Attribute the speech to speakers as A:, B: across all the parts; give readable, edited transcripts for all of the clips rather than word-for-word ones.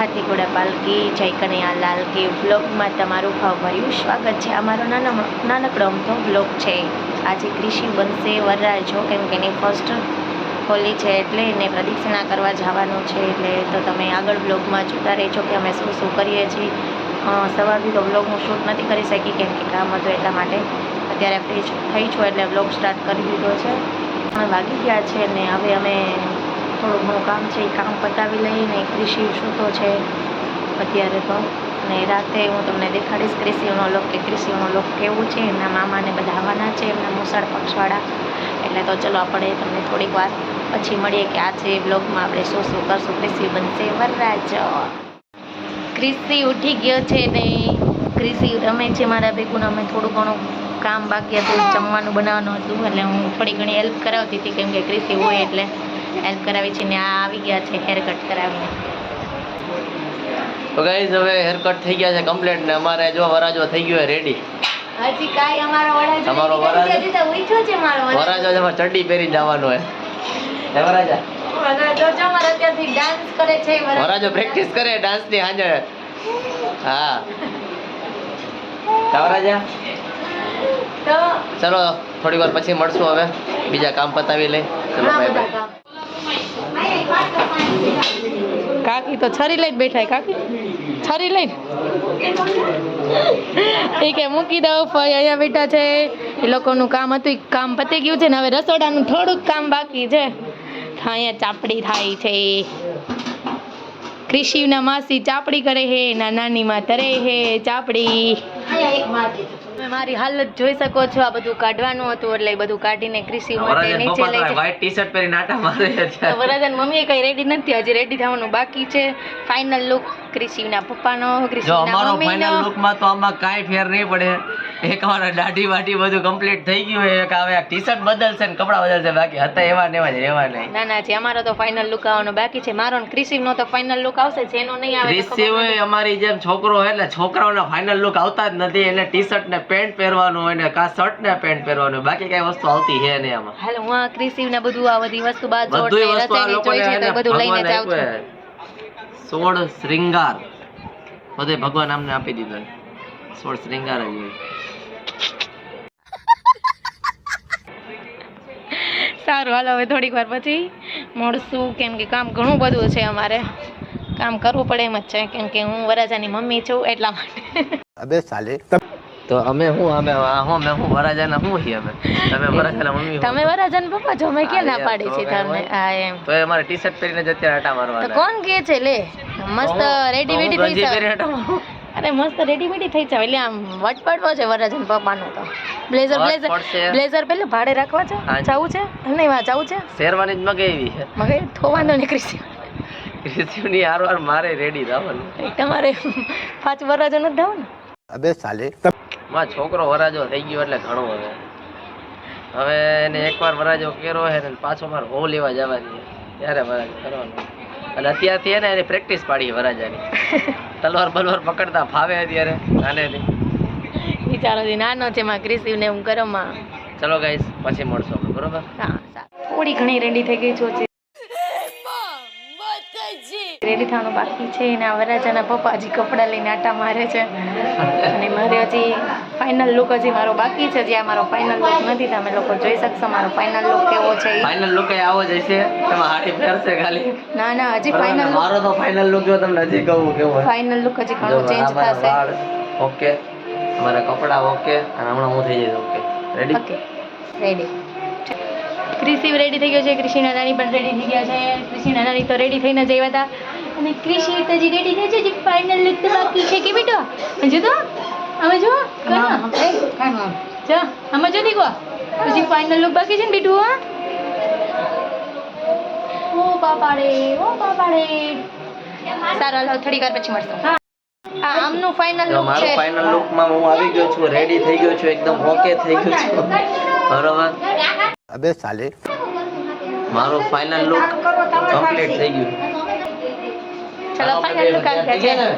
A: હાથીઘોડા પાલકી જય કનૈયાલાલ કે વ્લોગમાં તમારું ભાવભર્યું સ્વાગત છે. અમારો નાનકડો અમથો વ્લોગ છે. આજે કૃષિ બનશે વરરાજો, કેમ કે એની ફર્સ્ટ હોલી છે એટલે એને પ્રદક્ષિણા કરવા જવાનું છે. એટલે તો તમે આગળ વ્લોગમાં જોતા રહેજો કે અમે શું શું કરીએ છીએ. સવારથી તો વ્લોગ હું શૂટ નથી કરી શકી કેમ કે કામ હતું, એટલા માટે અત્યારે ફ્રી થઈ છું એટલે વ્લોગ સ્ટાર્ટ કરી દીધો છે. અમે વાગી ગયા છે ને હવે અમે થોડું ઘણું કામ છે એ કામ પતાવી લઈને કૃષિ સૂતો છે અત્યારે તો. અને રાતે હું તમને દેખાડીશ કૃષિનો લોક કે કૃષિનો લોક કેવું છે. એમના મામાને બધા આવવાના છે, એમના મોસાળ પક્ષવાળા. એટલે તો ચલો આપણે તમને થોડીક વાર પછી મળીએ કે આજે બ્લોગમાં આપણે શું શું કરશું. કૃષિ બનશે વરરાજો. કૃષિ ઉઠી ગયો છે ને કૃષિ રમે છે મારા ભેગું. અમે થોડું ઘણું કામ બાકી હતું, જમવાનું બનાવવાનું હતું એટલે હું થોડી ઘણી હેલ્પ કરાવતી હતી કેમ કે કૃષિ હોય એટલે હેલ્પ કરાવી છે. ને આ આવી ગયા છે હેર કટ કરાવીને.
B: તો ગાઈઝ હવે હેર કટ થઈ ગયા છે કમ્પ્લીટ ને અમારે જો વરાજો થઈ ગયો રેડી.
A: હજી કાઈ અમારો
B: વરાજો જમા ચડ્ડી પહેરીને જવાનું હે. હે વરાજા
A: અત્યારથી ડાન્સ કરે છે.
B: વરાજો પ્રેક્ટિસ કરે ડાન્સ ની હાજે. હા વરાજા
A: તો
B: ચલો થોડી વાર પછી મળશું. હવે બીજા કામ પતાવી લઈ. ચલો બાય બાય.
A: કાકી તો છરી લઈને બેઠા. કાકી છરી લઈને એ કે મૂકી દો. અહીંયા બેઠા છે, એ લોકોનું કામ હતું, કામ પતી ગયું છે ને હવે રસોડાનું થોડુંક કામ બાકી છે. અહીંયા ચાપડી થાય છે. કૃષિના માસી ચાપડી કરે હે, ના નાની માં તરે હે ચાપડી. તમે મારી હાલત જોઈ શકો છો. આ બધું કાઢવાનું હતું એટલે બધું કાઢીને કૃષિ માટે નીચે લઈ જાય.
B: વ્હાઈટ ટી-શર્ટ પહેરીને આટા મારે છે.
A: વરરાજન મમ્મીએ કઈ રેડી નથી, હજી રેડી થવાનું બાકી છે. ફાઇનલ લુક કૃષિના પપ્પાનો, કૃષિના મમ્મીનો.
B: અમારો ફાઇનલ લુક માં તો આમાં કાઈ ફેર નહીં પડે. એક અમારા દાઢી વાઢી બધું કમ્પ્લીટ થઈ ગયું. એક હવે ટી-શર્ટ બદલશે ને કપડા બદલશે, બાકી હતા એવા ને એવા જ રહેવા નહીં.
A: ના ના છે, અમારો તો ફાઇનલ લુક આવવાનો બાકી છે. મારો કૃષિનો તો ફાઇનલ લુક આવશે, જેનો નહીં આવે
B: કૃષિ હોય અમારી જેમ છોકરો હોય એટલે છોકરાઓના ફાઇનલ લુક આવતા જ નથી. એને ટી-શર્ટ ને પેન્ટ પહેરવાનું હોય ને કા શર્ટ ને પેન્ટ પહેરવાનું હોય, બાકી કઈ વસ્તુ આવતી છે નહીં આમાં.
A: હાલ હું આ કૃષિ ને બધું આ બધી વસ્તુ બાદ જોડ
B: બધું
A: ને
B: વસ્તુ આ
A: રચાઈ
B: લોકોને
A: જોઈ છે તો બધું લઈને જ આવું છું.
B: 16 શ્રૃંગાર બધે ભગવાન આમને આપી દીધો. 16 શ્રૃંગાર જ હોય.
A: સારું હાલો હવે થોડીક વાર પછી મળશું કેમ કે કામ ઘણું બધું છે. અમારે કામ કરવું પડે એમ જ છે કેમ કે હું વરાજાની મમ્મી છું એટલા માટે.
B: અબે સાલે તો અમે હું વરાજાના હું હી અમે તમે વરાજાના મમ્મી હો.
A: તમે વરાજાના પપ્પા છો, અમે ક્યાં ના પાડી છે તમને. હા એમ
B: તો અમારે ટી-શર્ટ પહેરીને જ અત્યારે આટા મારવાના.
A: તો કોણ કે છે લે મસ્ત રેડી વેડી થઈ જાવ. અરે મસ્ત રેડી વેડી થઈ જાવ એટલે આમ વટ પડવો છે વરાજાના પપ્પાનો. તો બ્લેઝર પેલે ભાડે રાખવા છે, જાવું છે નહીં વા જાવું છે.
B: શેરવાની જ મગાવી છે.
A: મગે થોવાનો નીકળી
B: કૃષિની હારવાર મારે રેડી થવાનું.
A: તમારે 5 વરાજો નથી ધાવ ને.
B: અબે સાલે માં છોકરો વરાજો થઈ ગયો એટલે ઘણું. હવે એને એકવાર વરાજો કેરો હે ને પાછો મારે હો લેવા જવાની ત્યારે વરાજો કરવાનો. અને અત્યારથી એને એની પ્રેક્ટિસ પાડી વરાજાની. તલવાર બલવાર પકડતા ફાવે અત્યારે નાનેથી.
A: વિચારો નાનો છે માં કૃષિ ને હું કરવામાં.
B: ચલો ગાઈસ પછી મળશું આપણે, બરોબર?
A: હા થોડી ઘણી રેડી થઈ ગઈ છું. રેડી થવાનું બાકી છે અને આ વરાજાના પપ્પા હજી કપડાં લઈને આટા મારે છે અને મારે હજી ફાઇનલ લુક હજી મારો બાકી છે. હજી આ મારો ફાઇનલ લુક નથી, તમે લોકો જોઈ શકશો મારો ફાઇનલ લુક કેવો છે.
B: ફાઇનલ લુક આવો જ હશે, એમાં હાડી ફેરશે ખાલી.
A: ના ના હજી ફાઇનલ
B: મારો તો ફાઇનલ લુક જો તમને હજી કહું કેવો
A: ફાઇનલ લુક હજી ઘણો ચેન્જ થશે.
B: ઓકે મારા કપડા ઓકે અને હમણાં હું થઈ જઈશ ઓકે. રેડી?
A: Okay ready. કૃષિ રેડી થઈ ગયો છે, કૃષિના નાની પણ રેડી થઈ ગયા છે. કૃષિના નાની તો રેડી થઈને જ આવ્યા હતા અને કૃષિ તો હજી રેડી થઈ છે. હજી ફાઇનલ લુક તો બાકી છે કે બેટો? હજુ તો અમે જો જો અમે જો દીકો હજી ફાઇનલ લુક બાકી છે ને બેટું. ઓ બાપા રે સારું હાલો થોડી વાર પછી મળશું. હા આમનું ફાઇનલ લુક છે.
B: મારું ફાઇનલ લુક માં હું આવી ગયો છું, રેડી થઈ ગયો છું, એકદમ ઓકે થઈ ગયો છું, બરોબર? અબે સાલે મારું ફાઇનલ લુક કમ્પ્લીટ થઈ ગયું.
A: ચલો ફાઇનલ લુક આવી ગયા છે.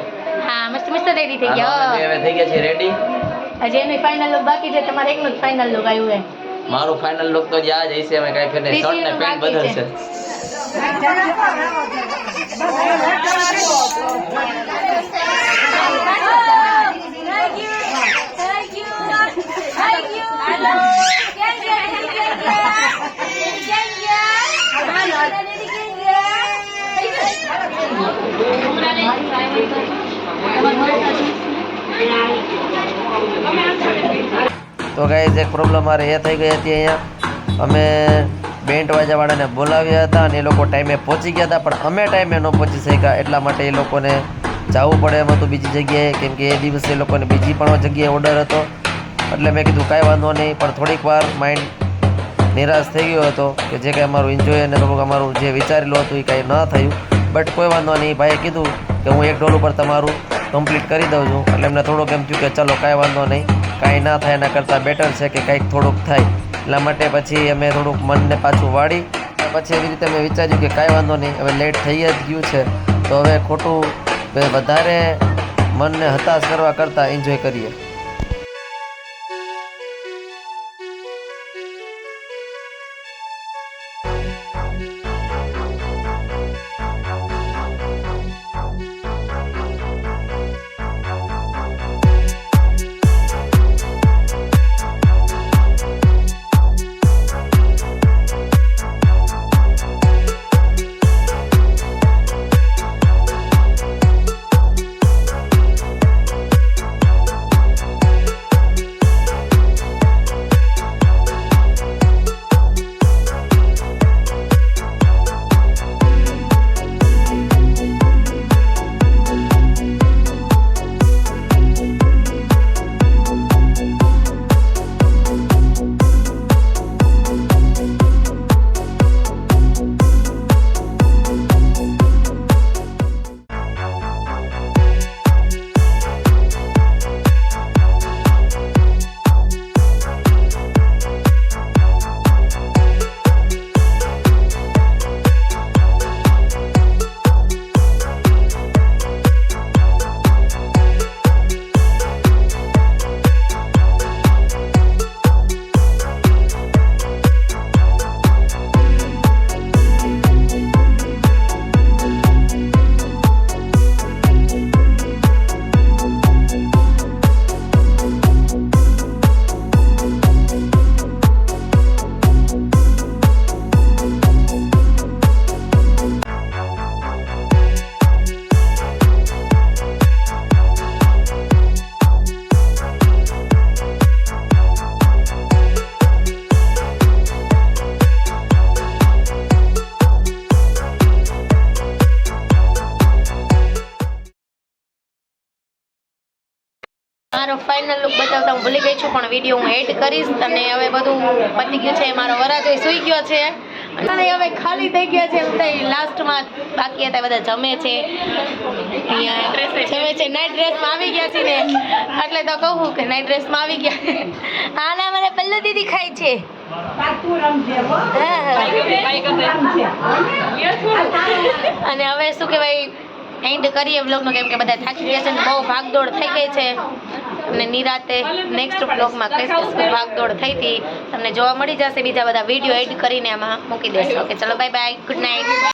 A: હા મસ્ત મસ્ત રેડી થઈ ગયા.
B: હવે થઈ ગયા છે રેડી.
A: હજી એનું ફાઇનલ લુક બાકી છે. તમારે એકનું જ ફાઇનલ લુક આવ્યું છે.
B: મારું ફાઇનલ લુક તો જ આ જ હશે. અમે કાઈ ફેર નહીં, શર્ટ ને પેન્ટ બદલશે. તો ગાઈઝ એક પ્રોબ્લેમ મારે એ થઈ ગઈ હતી. અહીંયા અમે બેન્ડ વાજાવાળાને બોલાવ્યા હતા અને એ લોકો ટાઈમે પહોંચી ગયા હતા, પણ અમે ટાઈમે ન પહોંચી શક્યા. એટલા માટે એ લોકોને જવું પડે એમ હતું બીજી જગ્યાએ, કેમ કે એ દિવસે એ લોકોને બીજી પણ જગ્યાએ ઓર્ડર હતો. એટલે મેં કીધું કાંઈ વાંધો નહીં, પણ થોડીક વાર માઇન્ડ નિરાશ થઈ ગયો હતો કે જે કાંઈ અમારું એન્જોય અને થોડુંક અમારું જે વિચારેલું હતું એ કાંઈ ન થયું. બટ કોઈ વાંધો નહીં, ભાઈએ કીધું કે હું એક ડોલ ઉપર તમારું કમ્પ્લીટ કરી દઉં છું. એટલે એમને થોડુંક એમ થયું કે ચલો કાંઈ વાંધો નહીં, કાંઈ ના થાય એના કરતાં બેટર છે કે કંઈક થોડુંક થાય. એટલા માટે પછી અમે થોડુંક મનને પાછું વાળી પછી એવી રીતે મેં વિચાર્યું કે કાંઈ વાંધો નહીં, હવે લેટ થઈ જ ગયું છે તો હવે ખોટું વધારે મનને હતાશ કરવા કરતાં એન્જોય કરીએ.
A: મારો ફાઇનલ લુક બતાવતા હું ભૂલી ગઈ છું, પણ વિડીયો હું એડ કરીશ. અને હવે બધું પતી ગયું છે, મારો વરાજો સૂઈ ગયો છે અને હવે ખાલી થઈ ગયા છે. બધા લાસ્ટમાં બાકી હતા બધા જમે છે, અહીંયા જમે છે. નાઇટ ડ્રેસમાં આવી ગયા છે ને એટલે તો કહું કે નાઇટ ડ્રેસમાં આવી ગયા. હા ના મને પલ્લુ દીદી ખાય છે. અને હવે શું કહેવાય એન્ડ કરીએ વ્લોગનો, કેમ કે બધા થાકી ગયા છે ને બહુ ભાગદોડ થઈ ગઈ છે. અને નિરાતે નેક્સ્ટ વ્લોગમાં કહીશ કે ભાગદોડ થઈ હતી તમને જોવા મળી જશે. બીજા બધા વિડીયો એડ કરીને આમાં મૂકી દેશે. ઓકે ચલો બાય બાય, ગુડ નાઇટ.